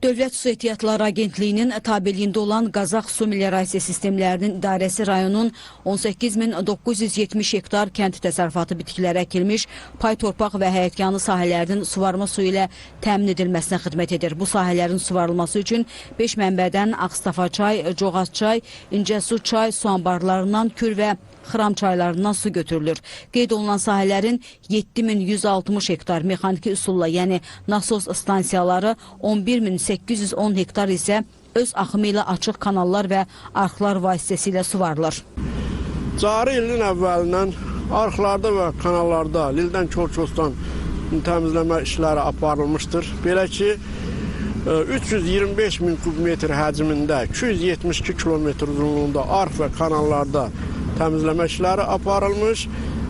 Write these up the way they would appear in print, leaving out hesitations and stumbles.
Dövlət Su Ehtiyatları Agentliyinin tabeliyində olan Qazax su meliorasiya sistemlərinin idarəsi rayonun 18.970 hektar kənd təsərrüfatı bitkiləri əkilmiş, pay torpaq və həyətyanı sahələrinin suvarma suyu ilə təmin edilməsinə xidmət edir. Bu sahələrin suvarılması üçün 5 mənbədən Ağstafa çay, Coğaz çay, İncəsu çay, su anbarlarından Kür və Xıram çaylarından su götürülür. Qeyd olunan sahələrin 7160 hektar mexaniki üsulla, yəni nasos stansiyaları, 11810 hektar isə öz axımı ilə açıq kanallar və arxlar vasitəsilə suvarılır. Cari ilin əvvəlindən arxlarda və kanallarda lildən kol-kosdan təmizləmə işləri aparılmışdır. Belə ki, 325 min kubmetr həcmində 272 kilometr uzunluğunda arx və kanallarda təmizləmə işləri aparılmış.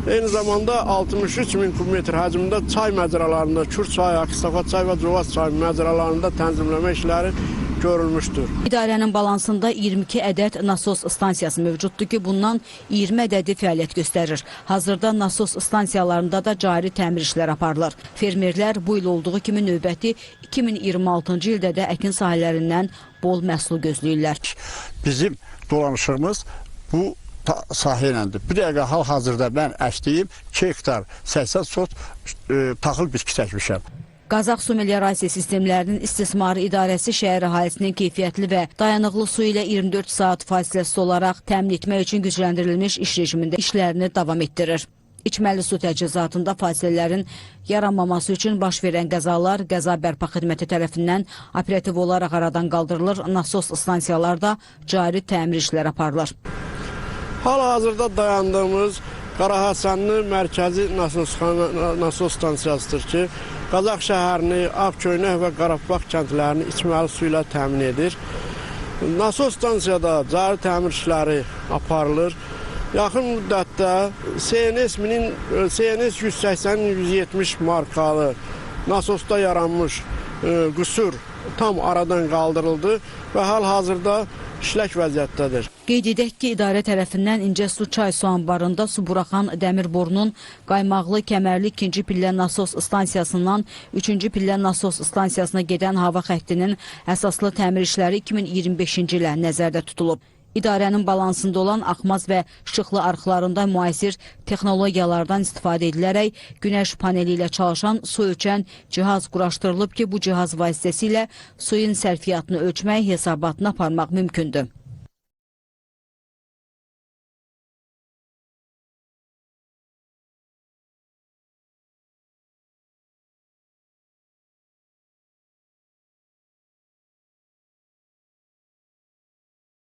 Eyni zamanda 63 min kubmetr həcmində çay məcralarında, Kür çayı, Ağstafa çay və Coğaz çayı məcralarında tənzimləmə işləri görülmüşdür. İdarənin balansında 22 ədəd nasos stansiyası mövcuddur ki, bundan 20 ədədi fəaliyyət göstərir. Hazırda nasos stansiyalarında da cari təmir işləri aparılır. Fermerlər bu il olduğu kimi növbəti 2026-cı ildə də əkin sahələrindən bol məhsul gözləyirlər. Bizim dolanışığımız bu sahə iləndir. Bir dəqiqə hal-hazırda mən əkdiyim 2 hektar 80 sot taxıl bitki çəkmişəm. Qazax su meliorasiya sistemlərinin istismarı idarəsi şəhər əhalisinin keyfiyyətli və dayanıqlı su ilə 24 saat fasiləsiz olaraq təmin etmək üçün gücləndirilmiş iş rejimində işlərini davam etdirir. İçməli su təchizatında fasilələrin yaranmaması üçün baş verən qəzalar qəza bərpa xidməti tərəfindən operativ olaraq aradan qaldırılır, nasos stansiyalarda cari təmir işləri aparılır. Hal-hazırda dayandığımız Qarahəsənli mərkəzi nasos stansiyasıdır ki, Qazax şəhərini, Ağköynək və Qarabağ kəndlərini içməli su ilə təmin edir. Nasos stansiyada cari təmir işləri aparılır. Yaxın müddətdə CNS 180-170 markalı nasosda yaranmış qüsur tam aradan qaldırıldı və hal-hazırda işlək vəziyyətdədir. Qeyd edək ki, idarə tərəfindən İncəsu çay su anbarında su buraxan dəmir borunun qaymaqlı kəmərli 2-ci pillə nasos stansiyasından 3-cü pillə nasos stansiyasına gedən hava xəttinin əsaslı təmir işləri 2025-ci ilə nəzərdə tutulub. İdarənin balansında olan Axmaz və Şıxlı arxlarında müasir texnologiyalardan istifadə edilərək günəş paneli ilə çalışan su ölçən cihaz quraşdırılıb ki, bu cihaz vasitəsilə suyun sərfiyyatını ölçmək, hesabatını aparmaq mümkündür.